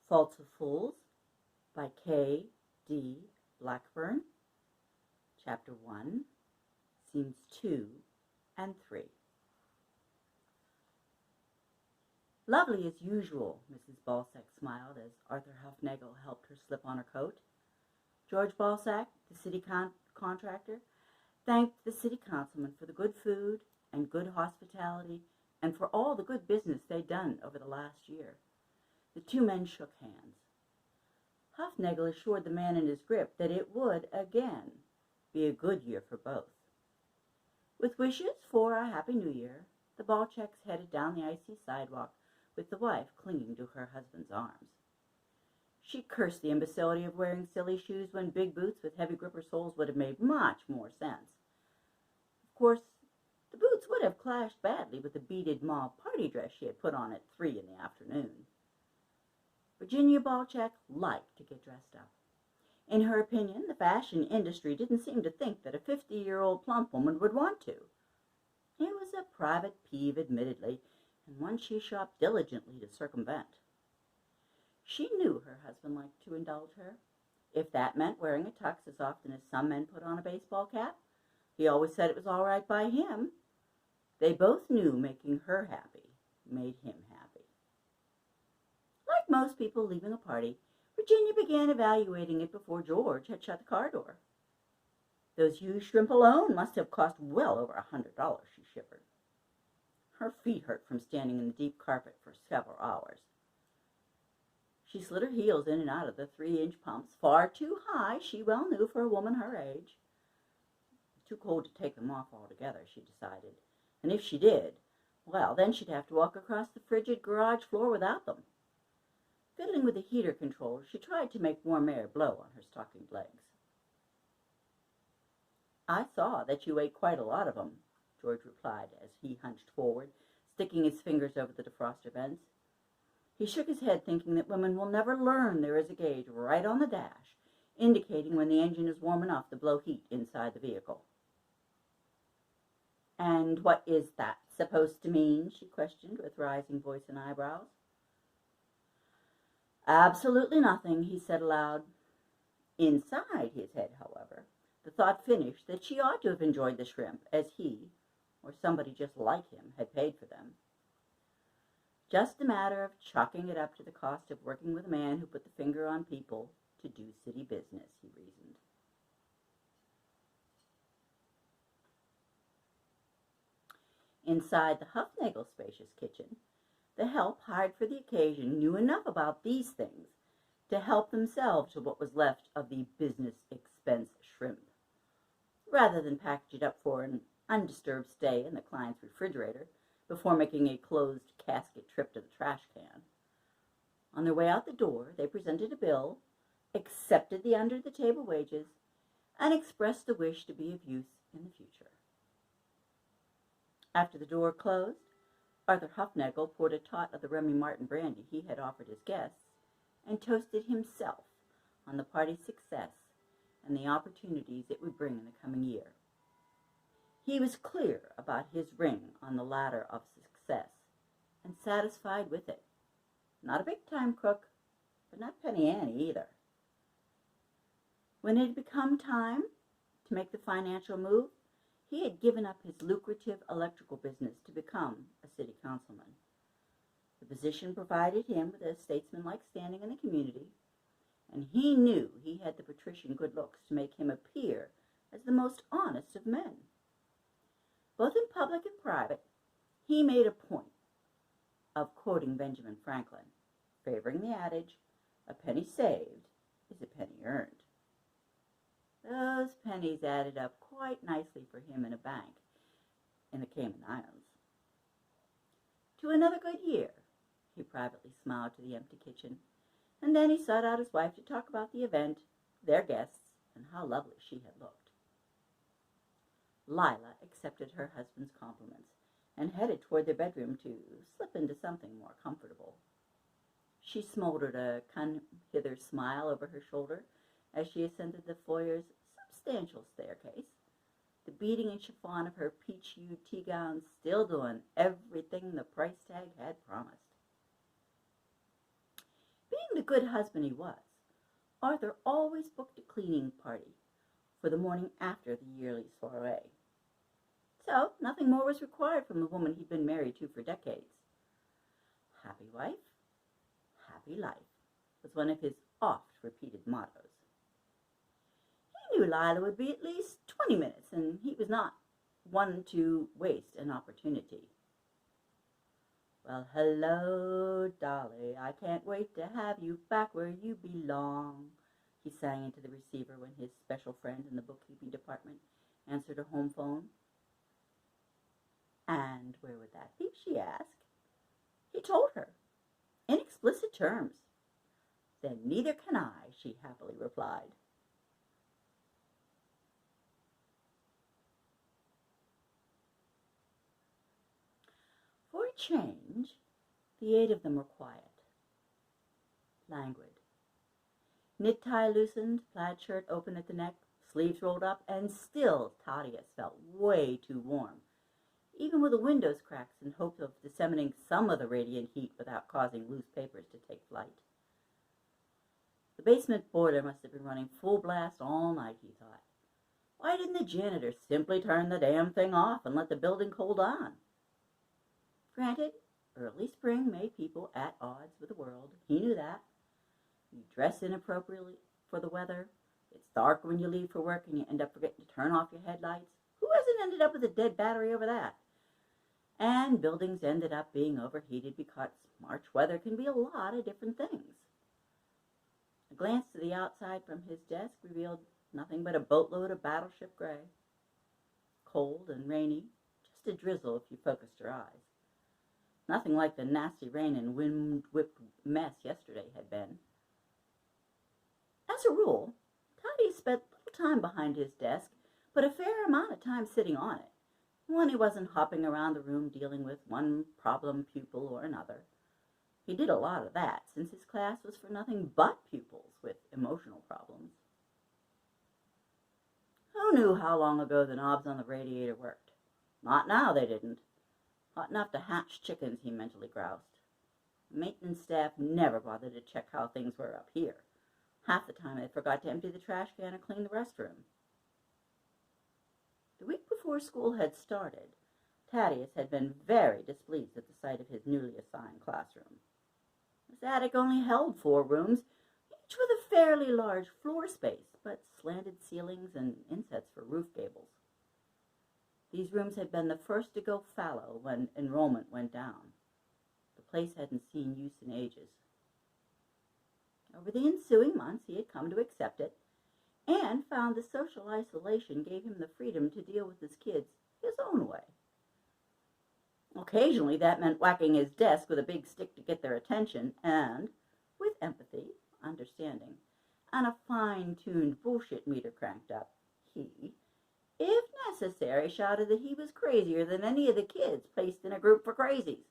Faults of Fools by K. D. Blackburn, Chapter 1, Scenes 2 and 3. Lovely as usual, Mrs. Balzac smiled as Arthur Hufnagel helped her slip on her coat. George Balzac, the city contractor, thanked the city councilman for the good food and good hospitality and for all the good business they'd done over the last year. The two men shook hands. Hufnagel assured the man in his grip that it would, again, be a good year for both. With wishes for a Happy New Year, the Balzacs headed down the icy sidewalk with the wife clinging to her husband's arms. She cursed the imbecility of wearing silly shoes when big boots with heavy gripper soles would have made much more sense. Of course, the boots would have clashed badly with the beaded mauve party dress she had put on at 3 in the afternoon. Virginia Balzac liked to get dressed up. In her opinion, the fashion industry didn't seem to think that a 50-year-old plump woman would want to. It was a private peeve, admittedly, and one she shopped diligently to circumvent. She knew her husband liked to indulge her. If that meant wearing a tux as often as some men put on a baseball cap, he always said it was all right by him. They both knew making her happy made him happy. Like most people leaving a party, Virginia began evaluating it before George had shut the car door. Those used shrimp alone must have cost well over $100, she shivered. Her feet hurt from standing in the deep carpet for several hours. She slid her heels in and out of the 3-inch pumps, far too high, she well knew, for a woman her age. Too cold to take them off altogether, she decided, and if she did, well, then she'd have to walk across the frigid garage floor without them. Fiddling with the heater controls, she tried to make warm air blow on her stockinged legs. "I saw that you ate quite a lot of them," George replied as he hunched forward, sticking his fingers over the defroster vents. He shook his head, thinking that women will never learn there is a gauge right on the dash, indicating when the engine is warm enough to blow heat inside the vehicle. "And what is that supposed to mean?" she questioned with rising voice and eyebrows. "Absolutely nothing," he said aloud. Inside his head, however, the thought finished that she ought to have enjoyed the shrimp as he, or somebody just like him, had paid for them. Just a matter of chalking it up to the cost of working with a man who put the finger on people to do city business, he reasoned. Inside the Hufnagel spacious kitchen, the help hired for the occasion knew enough about these things to help themselves to what was left of the business expense shrimp. Rather than package it up for an undisturbed stay in the client's refrigerator before making a closed casket trip to the trash can. On their way out the door, they presented a bill, accepted the under-the-table wages, and expressed a wish to be of use in the future. After the door closed, Arthur Hufnagel poured a tot of the Remy Martin brandy he had offered his guests and toasted himself on the party's success and the opportunities it would bring in the coming year. He was clear about his ring on the ladder of success and satisfied with it. Not a big-time crook, but not Penny Annie either. When it had become time to make the financial move, he had given up his lucrative electrical business to become a city councilman. The position provided him with a statesmanlike standing in the community, and he knew he had the patrician good looks to make him appear as the most honest of men. Both in public and private, he made a point of quoting Benjamin Franklin, favoring the adage, "A penny saved is a penny earned." Those pennies added up quite nicely for him in a bank in the Cayman Islands. "To another good year," he privately smiled to the empty kitchen, and then he sought out his wife to talk about the event, their guests, and how lovely she had looked. Lila accepted her husband's compliments and headed toward their bedroom to slip into something more comfortable. She smoldered a come-hither smile over her shoulder as she ascended the foyer's substantial staircase, the beading and chiffon of her peach-hued tea gown still doing everything the price tag had promised. Being the good husband he was, Arthur always booked a cleaning party for the morning after the yearly soiree. So nothing more was required from the woman he'd been married to for decades. Happy wife, happy life was one of his oft-repeated mottos. He knew Lila would be at least 20 minutes, and he was not one to waste an opportunity. Well, hello, Dolly. I can't wait to have you back where you belong, he sang into the receiver when his special friend in the bookkeeping department answered a home phone. And where would that be, she asked. He told her, in explicit terms. Then neither can I, she happily replied. For a change, the 8 of them were quiet, languid. Knit tie loosened, plaid shirt open at the neck, sleeves rolled up, and still Thaddeus felt way too warm, even with the windows cracked in hope of disseminating some of the radiant heat without causing loose papers to take flight. The basement boiler must have been running full blast all night, he thought. Why didn't the janitor simply turn the damn thing off and let the building cool down? Granted, early spring made people at odds with the world. He knew that. You dress inappropriately for the weather. It's dark when you leave for work and you end up forgetting to turn off your headlights. Who hasn't ended up with a dead battery over that? And buildings ended up being overheated because March weather can be a lot of different things. A glance to the outside from his desk revealed nothing but a boatload of battleship gray. Cold and rainy, just a drizzle if you focused your eyes. Nothing like the nasty rain and wind-whipped mess yesterday had been. As a rule, Toddy spent little time behind his desk, but a fair amount of time sitting on it, when he wasn't hopping around the room dealing with one problem pupil or another. He did a lot of that, since his class was for nothing but pupils with emotional problems. Who knew how long ago the knobs on the radiator worked? Not now, they didn't. Hot enough to hatch chickens, he mentally groused. The maintenance staff never bothered to check how things were up here. Half the time they forgot to empty the trash can or clean the restroom. The week before school had started, Thaddeus had been very displeased at the sight of his newly assigned classroom. His attic only held 4 rooms, each with a fairly large floor space, but slanted ceilings and insets for roof gables. These rooms had been the first to go fallow when enrollment went down. The place hadn't seen use in ages. Over the ensuing months, he had come to accept it, and found the social isolation gave him the freedom to deal with his kids his own way. Occasionally, that meant whacking his desk with a big stick to get their attention, and, with empathy, understanding, and a fine-tuned bullshit meter cranked up, he, if necessary, shouted that he was crazier than any of the kids placed in a group for crazies.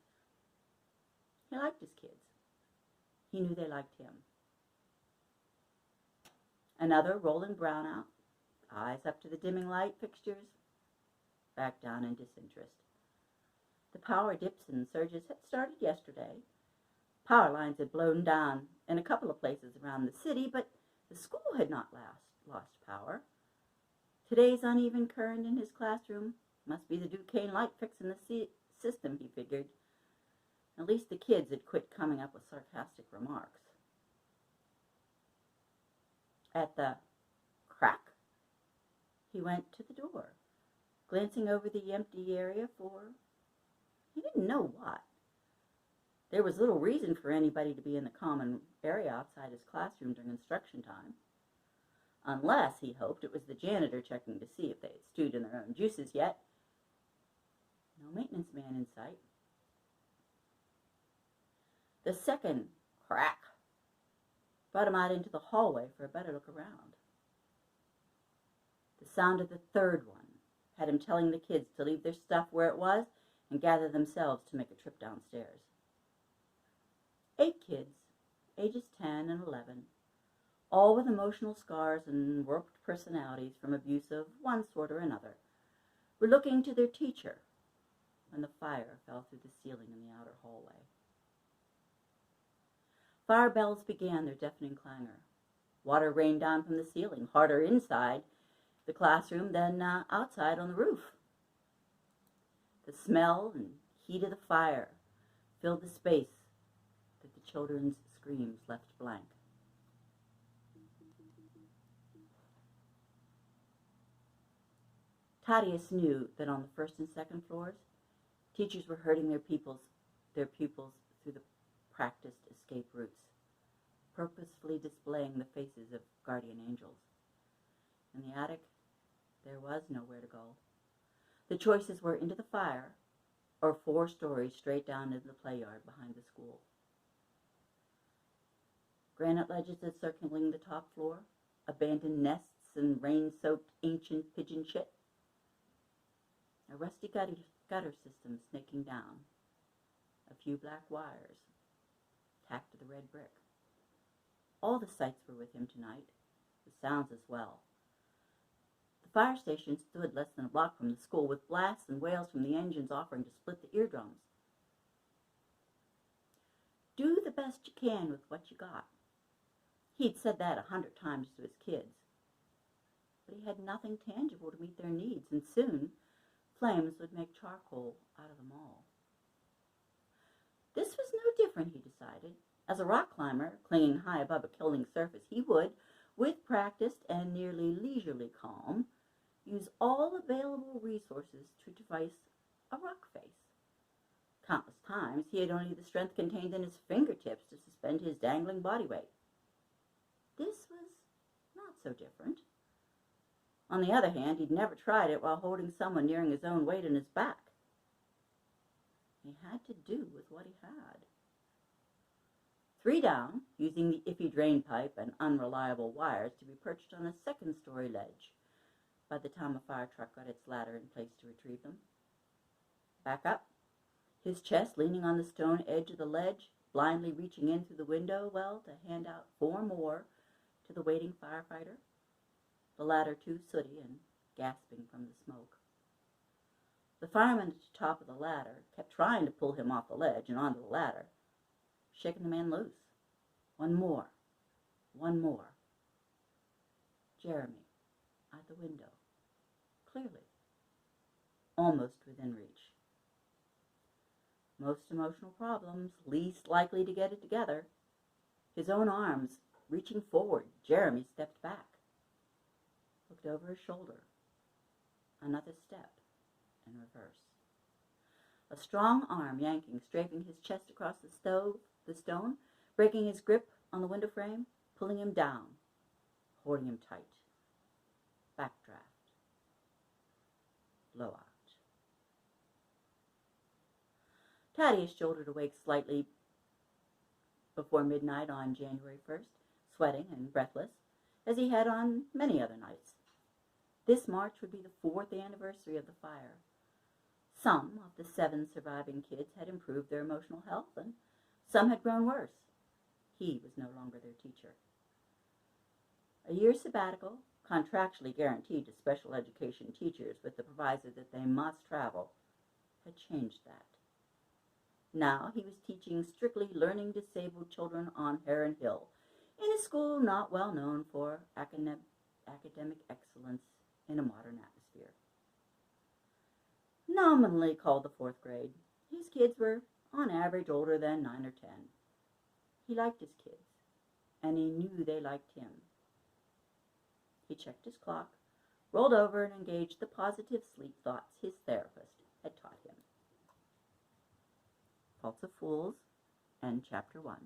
He liked his kids. He knew they liked him. Another rolling brownout, eyes up to the dimming light fixtures, back down in disinterest. The power dips and surges had started yesterday. Power lines had blown down in a couple of places around the city, but the school had not lost power. Today's uneven current in his classroom must be the Duquesne light fixing the system, he figured. At least the kids had quit coming up with sarcastic remarks. At the crack, he went to the door, glancing over the empty area for he didn't know what. There was little reason for anybody to be in the common area outside his classroom during instruction time. Unless, he hoped, it was the janitor checking to see if they had stewed in their own juices yet. No maintenance man in sight. The second crack brought him out into the hallway for a better look around. The sound of the third one had him telling the kids to leave their stuff where it was and gather themselves to make a trip downstairs. 8 kids, ages 10 and 11, all with emotional scars and warped personalities from abuse of one sort or another, were looking to their teacher when the fire fell through the ceiling in the outer hallway. Fire bells began their deafening clangor. Water rained down from the ceiling, harder inside the classroom than outside on the roof. The smell and heat of the fire filled the space that the children's screams left blank. Thaddeus knew that on the first and second floors, teachers were herding their pupils through the practiced escape routes, purposefully displaying the faces of guardian angels. In the attic, there was nowhere to go. The choices were into the fire or 4 stories straight down into the play yard behind the school. Granite ledges encircling the top floor, abandoned nests and rain-soaked ancient pigeon shit. A rusty gutter system snaking down, a few black wires tacked to the red brick. All the sights were with him tonight, the sounds as well. The fire station stood less than a block from the school, with blasts and wails from the engines offering to split the eardrums. Do the best you can with what you got. He'd said that 100 times to his kids. But he had nothing tangible to meet their needs, and soon flames would make charcoal out of them all. This was no different, he decided. As a rock climber, clinging high above a killing surface, he would, with practiced and nearly leisurely calm, use all available resources to devise a rock face. Countless times he had only the strength contained in his fingertips to suspend his dangling body weight. This was not so different. On the other hand, he'd never tried it while holding someone nearing his own weight in his back. He had to do with what he had. 3 down, using the iffy drain pipe and unreliable wires to be perched on a 2nd-story ledge by the time a fire truck got its ladder in place to retrieve them. Back up, his chest leaning on the stone edge of the ledge, blindly reaching in through the window well to hand out 4 more to the waiting firefighter, the latter too sooty and gasping from the smoke. The fireman at the top of the ladder kept trying to pull him off the ledge and onto the ladder, shaking the man loose. 1 more. 1 more. Jeremy, at the window, clearly, almost within reach. Most emotional problems, least likely to get it together. His own arms reaching forward, Jeremy stepped back, looked over his shoulder. Another step in reverse. A strong arm yanking, strafing his chest across the stone, breaking his grip on the window frame, pulling him down, holding him tight. Backdraft. Blowout. Thaddeus jolted awake slightly before midnight on January 1st, sweating and breathless, as he had on many other nights. This March would be the 4th anniversary of the fire. Some of the 7 surviving kids had improved their emotional health, and some had grown worse. He was no longer their teacher. A year's sabbatical, contractually guaranteed to special education teachers with the proviso that they must travel, had changed that. Now he was teaching strictly learning disabled children on Heron Hill, in a school not well known for academic excellence in a modern atmosphere. Nominally called the 4th grade, his kids were on average older than 9 or 10. He liked his kids, and he knew they liked him. He checked his clock, rolled over, and engaged the positive sleep thoughts his therapist had taught him. Faults of Fools, and Chapter 1.